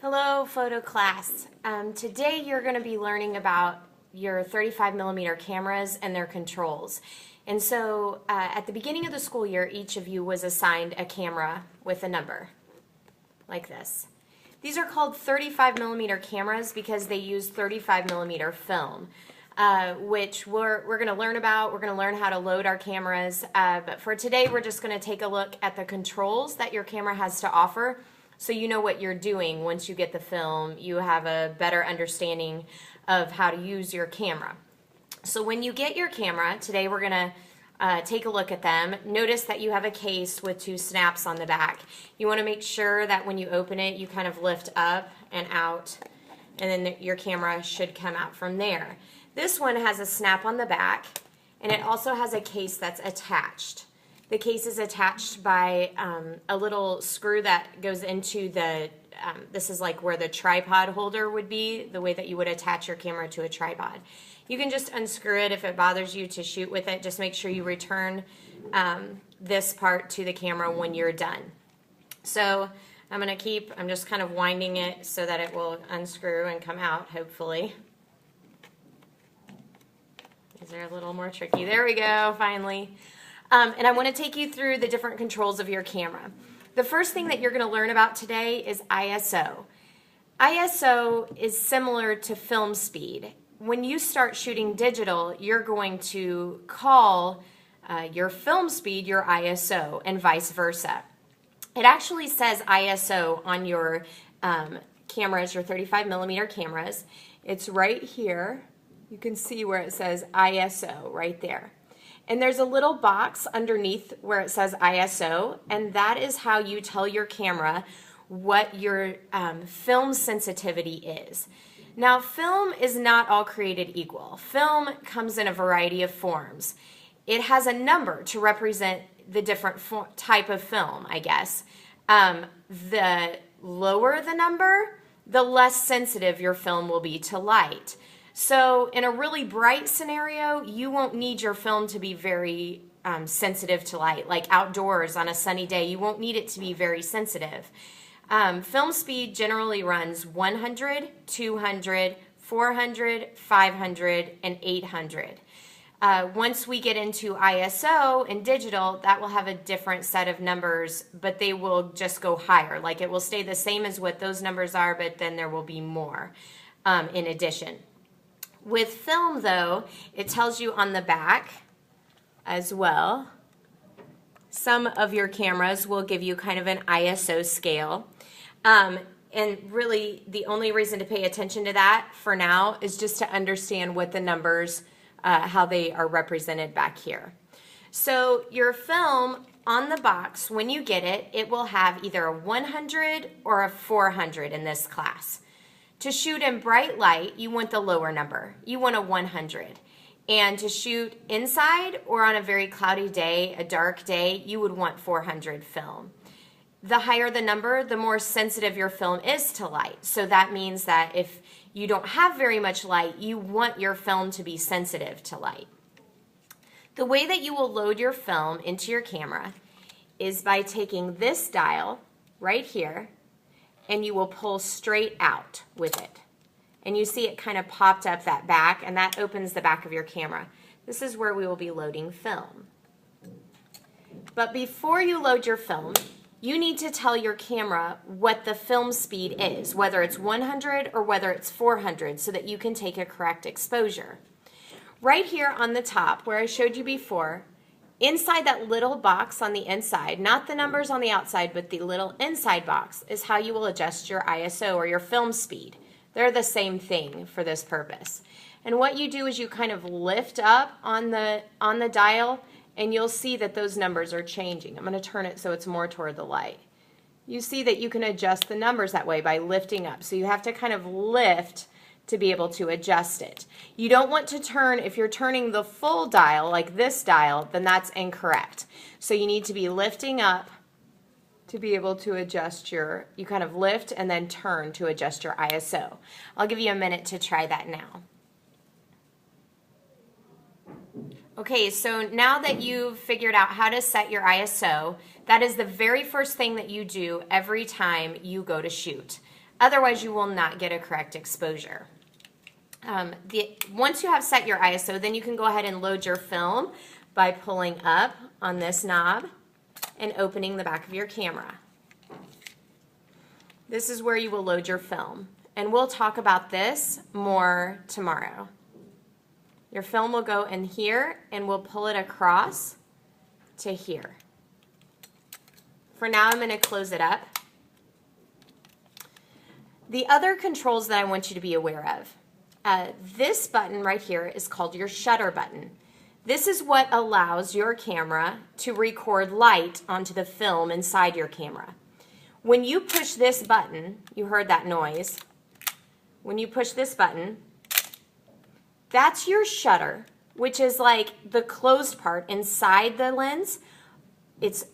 Hello, photo class. Today you're going to be learning about your 35mm cameras and their controls. And so at the beginning of the school year, each of you was assigned a camera with a number, like this. These are called 35mm cameras because they use 35mm film, which we're going to learn about. We're going to learn how to load our cameras. But for today, we're just going to take a look at the controls that your camera has to offer. So you know what you're doing once you get the film. You have a better understanding of how to use your camera. So when you get your camera, today we're going to take a look at them. Notice that you have a case with 2 snaps on the back. You want to make sure that when you open it, you kind of lift up and out, and then your camera should come out from there. This one has a snap on the back, and it also has a case that's attached. The case is attached by a little screw that goes into the, this is like where the tripod holder would be, the way that you would attach your camera to a tripod. You can just unscrew it if it bothers you to shoot with it. Just make sure you return this part to the camera when you're done. So I'm just kind of winding it so that it will unscrew and come out, hopefully. These are a little more tricky. There we go, finally. And I want to take you through the different controls of your camera. The first thing that you're going to learn about today is ISO. ISO is similar to film speed. When you start shooting digital, you're going to call your film speed your ISO and vice versa. It actually says ISO on your cameras, your 35mm cameras. It's right here. You can see where it says ISO right there. And there's a little box underneath where it says ISO, and that is how you tell your camera what your film sensitivity is. Now, film is not all created equal. Film comes in a variety of forms. It has a number to represent the different type of film, I guess. The lower the number, the less sensitive your film will be to light. So in a really bright scenario, you won't need your film to be very sensitive to light. Like outdoors on a sunny day, you won't need it to be very sensitive. Film speed generally runs 100, 200, 400, 500, and 800. Once we get into ISO and digital, that will have a different set of numbers, but they will just go higher. Like it will stay the same as what those numbers are, but then there will be more in addition. With film, though, it tells you on the back as well. Some of your cameras will give you kind of an ISO scale. And really, the only reason to pay attention to that for now is just to understand what the numbers, how they are represented back here. So your film on the box, when you get it, it will have either a 100 or a 400 in this class. To shoot in bright light, you want the lower number. You want a 100. And to shoot inside or on a very cloudy day, a dark day, you would want 400 film. The higher the number, the more sensitive your film is to light. So that means that if you don't have very much light, you want your film to be sensitive to light. The way that you will load your film into your camera is by taking this dial right here, and you will pull straight out with it. And you see it kind of popped up that back, and that opens the back of your camera. This is where we will be loading film. But before you load your film, you need to tell your camera what the film speed is, whether it's 100 or whether it's 400, so that you can take a correct exposure. Right here on the top, where I showed you before, inside that little box on the inside, not the numbers on the outside, but the little inside box, is how you will adjust your ISO or your film speed. They're the same thing for this purpose. And what you do is you kind of lift up on the dial, and you'll see that those numbers are changing. I'm going to turn it so it's more toward the light. You see that you can adjust the numbers that way by lifting up. So you have to kind of lift to be able to adjust it. You don't want to turn, if you're turning the full dial, like this dial, then that's incorrect. So you need to be lifting up to be able to adjust you kind of lift and then turn to adjust your ISO. I'll give you a minute to try that now. Okay, so now that you've figured out how to set your ISO, that is the very first thing that you do every time you go to shoot. Otherwise, you will not get a correct exposure. Once you have set your ISO, then you can go ahead and load your film by pulling up on this knob and opening the back of your camera. This is where you will load your film, and we'll talk about this more tomorrow. Your film will go in here, and we'll pull it across to here. For now, I'm going to close it up. The other controls that I want you to be aware of, this button right here is called your shutter button. This is what allows your camera to record light onto the film inside your camera. When you push this button, you heard that noise. When you push this button, that's your shutter, which is like the closed part inside the lens. It's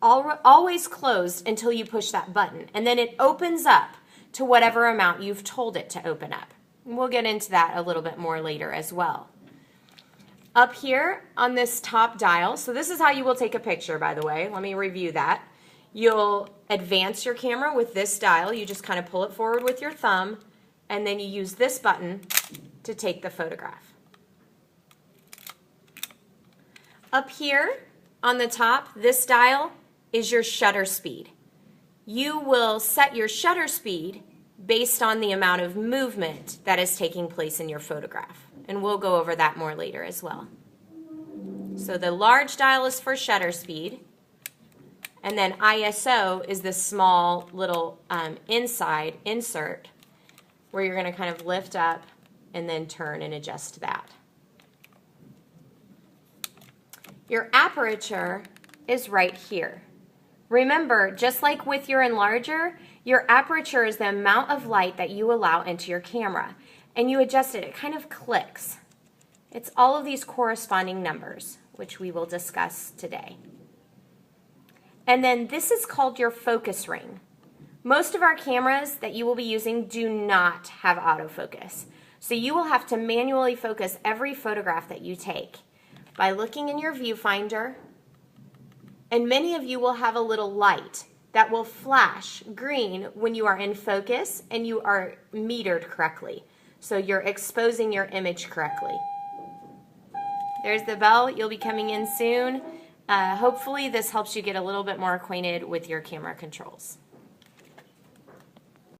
always closed until you push that button, and then it opens up to whatever amount you've told it to open up. And we'll get into that a little bit more later as well. Up here on this top dial, so this is how you will take a picture, by the way. Let me review that. You'll advance your camera with this dial. You just kind of pull it forward with your thumb, and then you use this button to take the photograph. Up here on the top, this dial is your shutter speed. You will set your shutter speed based on the amount of movement that is taking place in your photograph. And we'll go over that more later as well. So the large dial is for shutter speed. And then ISO is the small little inside insert where you're going to kind of lift up and then turn and adjust that. Your aperture is right here. Remember, just like with your enlarger, your aperture is the amount of light that you allow into your camera. And you adjust it, it kind of clicks. It's all of these corresponding numbers, which we will discuss today. And then this is called your focus ring. Most of our cameras that you will be using do not have autofocus. So you will have to manually focus every photograph that you take by looking in your viewfinder, and many of you will have a little light that will flash green when you are in focus and you are metered correctly. So you're exposing your image correctly. There's the bell. You'll be coming in soon. Hopefully this helps you get a little bit more acquainted with your camera controls.